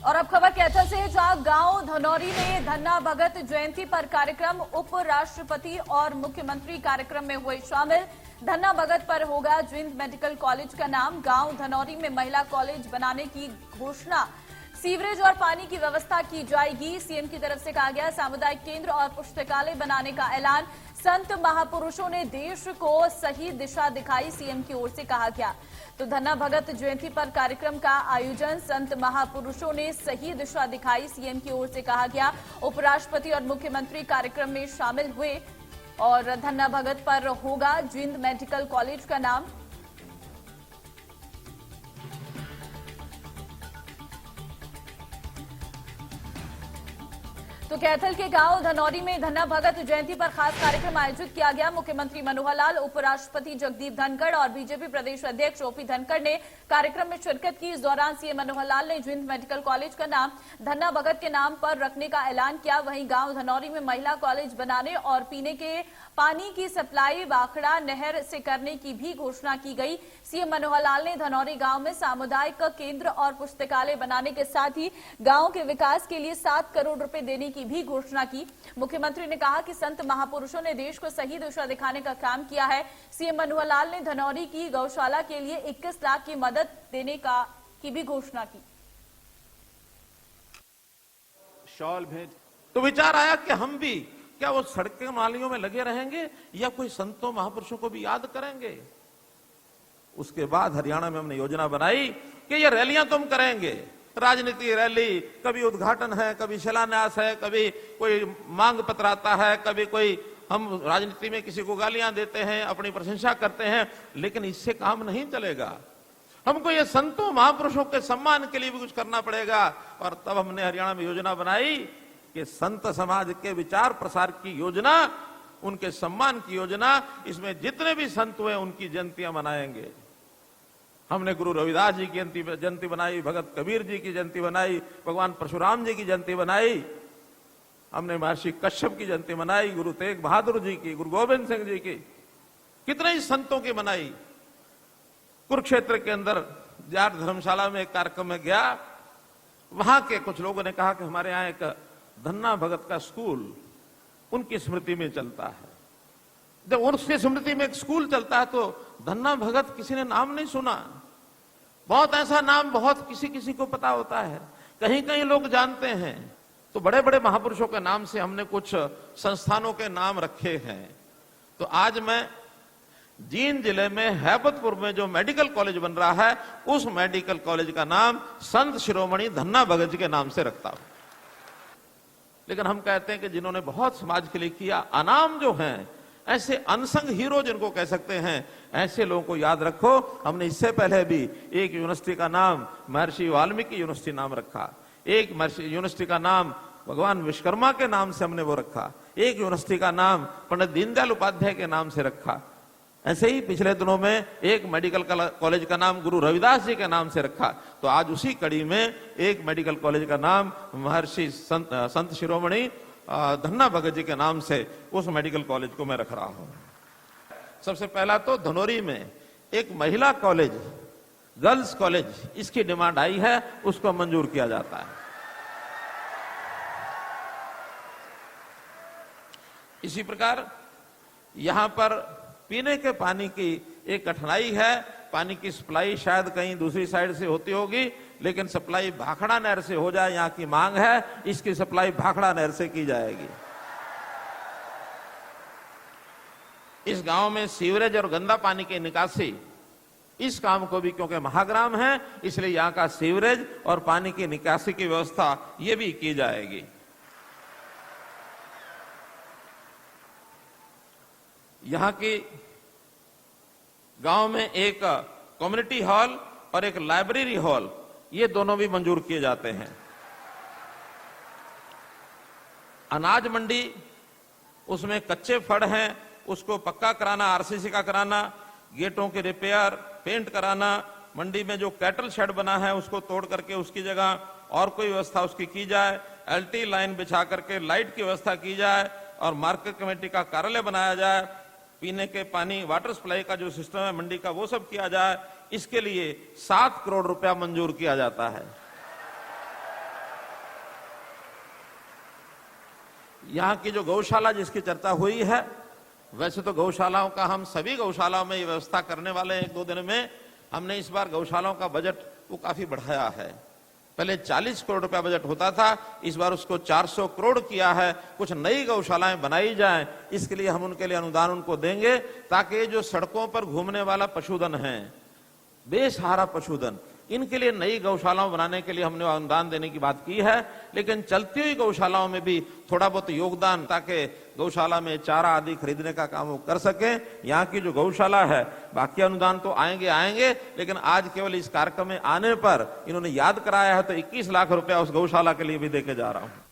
और अब खबर कैथल से, जहां गांव धनौरी में धन्ना भगत जयंती पर कार्यक्रम, उपराष्ट्रपति और मुख्यमंत्री कार्यक्रम में हुए शामिल। धन्ना भगत पर होगा जींद मेडिकल कॉलेज का नाम। गांव धनौरी में महिला कॉलेज बनाने की घोषणा। सीवरेज और पानी की व्यवस्था की जाएगी। सीएम की तरफ से कहा गया सामुदायिक केंद्र और पुस्तकालय बनाने का ऐलान। संत महापुरुषों ने देश को सही दिशा दिखाई, सीएम की ओर से कहा गया। तो धन्ना भगत जयंती पर कार्यक्रम का आयोजन, संत महापुरुषों ने सही दिशा दिखाई, सीएम की ओर से कहा गया। उपराष्ट्रपति और मुख्यमंत्री कार्यक्रम में शामिल हुए और धन्ना भगत पर होगा जींद मेडिकल कॉलेज का नाम। तो कैथल के गांव धनौरी में धन्ना भगत जयंती पर खास कार्यक्रम आयोजित किया गया। मुख्यमंत्री मनोहर लाल, उपराष्ट्रपति जगदीप धनखड़ और बीजेपी प्रदेश अध्यक्ष ओपी धनखड़ ने कार्यक्रम में शिरकत की। इस दौरान सीएम मनोहर लाल ने जींद मेडिकल कॉलेज का नाम धन्ना भगत के नाम पर रखने का ऐलान किया। वहीं गांव धनौरी में महिला कॉलेज बनाने और पीने के पानी की सप्लाई बाखड़ा नहर से करने की भी घोषणा की गई। सीएम मनोहर लाल ने धनौरी गांव में सामुदायिक केंद्र और पुस्तकालय बनाने के साथ ही गांव के विकास के लिए 7 करोड़ रुपए देने की भी घोषणा की। मुख्यमंत्री ने कहा कि संत महापुरुषों ने देश को सही दिशा दिखाने का काम किया है। सीएम मनोहर लाल ने धनौरी की गौशाला के लिए 21 लाख की मदद देने की भी घोषणा की। शॉल भेज तो विचार आया कि हम भी क्या वो सड़कें नालियों में लगे रहेंगे या कोई संतों महापुरुषों को भी याद करेंगे। उसके बाद हरियाणा में हमने योजना बनाई कि ये रैलियां तुम करेंगे, राजनीति रैली, कभी उद्घाटन है, कभी शिलान्यास है, कभी कोई मांग पत्र आता है, कभी कोई हम राजनीति में किसी को गालियां देते हैं, अपनी प्रशंसा करते हैं, लेकिन इससे काम नहीं चलेगा। हमको ये संतों महापुरुषों के सम्मान के लिए भी कुछ करना पड़ेगा। और तब हमने हरियाणा में योजना बनाई कि संत समाज के विचार प्रसार की योजना, उनके सम्मान की योजना, इसमें जितने भी संत हुए उनकी जयंतियां मनाएंगे। हमने गुरु रविदास जी की जयंती बनाई, भगत कबीर जी की जयंती बनाई, भगवान परशुराम जी की जयंती बनाई, हमने महर्षि कश्यप की जयंती मनाई, गुरु तेग बहादुर जी की, गुरु गोविंद सिंह जी की, कितने ही संतों की मनाई। कुरुक्षेत्र के अंदर जाट धर्मशाला में एक कार्यक्रम में गया, वहां के कुछ लोगों ने कहा कि हमारे यहाँ एक धन्ना भगत का स्कूल उनकी स्मृति में चलता है। जब उनकी स्मृति में एक स्कूल चलता है तो धन्ना भगत किसी ने नाम नहीं सुना। बहुत ऐसा नाम बहुत किसी किसी को पता होता है, कहीं कहीं लोग जानते हैं। तो बड़े बड़े महापुरुषों के नाम से हमने कुछ संस्थानों के नाम रखे हैं। तो आज मैं जींद जिले में हैबतपुर में जो मेडिकल कॉलेज बन रहा है, उस मेडिकल कॉलेज का नाम संत शिरोमणि धन्ना भगत जी के नाम से रखता हूं। लेकिन हम कहते हैं कि जिन्होंने बहुत समाज के लिए किया, अनाम जो हैं, ऐसे अनसंग हीरो जिनको कह सकते हैं, ऐसे लोगों को याद रखो। हमने इससे पहले भी एक यूनिवर्सिटी का नाम महर्षि वाल्मीकि यूनिवर्सिटी नाम रखा, एक यूनिवर्सिटी का नाम भगवान विश्वकर्मा के नाम से हमने वो रखा, एक यूनिवर्सिटी का नाम पंडित दीनदयाल उपाध्याय के नाम से रखा। ऐसे ही पिछले दिनों में एक मेडिकल कॉलेज का नाम गुरु रविदास जी के नाम से रखा। तो आज उसी कड़ी में एक मेडिकल कॉलेज का नाम महर्षि संत शिरोमणि धन्ना भगत जी के नाम से उस मेडिकल कॉलेज को मैं रख रहा हूं। सबसे पहला तो धनौरी में एक महिला कॉलेज, गर्ल्स कॉलेज, इसकी डिमांड आई है, उसको मंजूर किया जाता है। इसी प्रकार यहां पर पीने के पानी की एक कठिनाई है। पानी की सप्लाई शायद कहीं दूसरी साइड से होती होगी, लेकिन सप्लाई भाखड़ा नहर से हो जाए, यहाँ की मांग है। इसकी सप्लाई भाखड़ा नहर से की जाएगी। इस गांव में सीवरेज और गंदा पानी की निकासी, इस काम को भी, क्योंकि महाग्राम है, इसलिए यहाँ का सीवरेज और पानी की निकासी की व्यवस्था ये भी की जाएगी। यहाँ की गांव में एक कम्युनिटी हॉल और एक लाइब्रेरी हॉल, ये दोनों भी मंजूर किए जाते हैं। अनाज मंडी, उसमें कच्चे फड़ हैं, उसको पक्का कराना, आरसीसी का कराना, गेटों के रिपेयर, पेंट कराना, मंडी में जो कैटल शेड बना है उसको तोड़ करके उसकी जगह और कोई व्यवस्था उसकी की जाए, एलटी लाइन बिछा करके लाइट की व्यवस्था की जाए और मार्केट कमेटी का कार्यालय बनाया जाए। पीने के पानी, वाटर सप्लाई का जो सिस्टम है मंडी का, वो सब किया जाए। इसके लिए 7 करोड़ रुपया मंजूर किया जाता है। यहाँ की जो गौशाला जिसकी चर्चा हुई है, वैसे तो गौशालाओं का हम सभी गौशालाओं में ये व्यवस्था करने वाले हैं। 1-2 दिन में हमने इस बार गौशालाओं का बजट वो काफी बढ़ाया है। पहले 40 करोड़ रुपया बजट होता था, इस बार उसको 400 करोड़ किया है। कुछ नई गौशालाएं बनाई जाएं, इसके लिए हम उनके लिए अनुदान उनको देंगे, ताकि जो सड़कों पर घूमने वाला पशुधन है, बेसहारा पशुधन, इनके लिए नई गौशालाओं बनाने के लिए हमने अनुदान देने की बात की है। लेकिन चलती हुई गौशालाओं में भी थोड़ा बहुत योगदान, ताकि गौशाला में चारा आदि खरीदने का काम वो कर सके। यहाँ की जो गौशाला है, बाकी अनुदान तो आएंगे, लेकिन आज केवल इस कार्यक्रम में आने पर इन्होंने याद कराया है, तो 21 लाख रुपया उस गौशाला के लिए भी देके जा रहा हूं।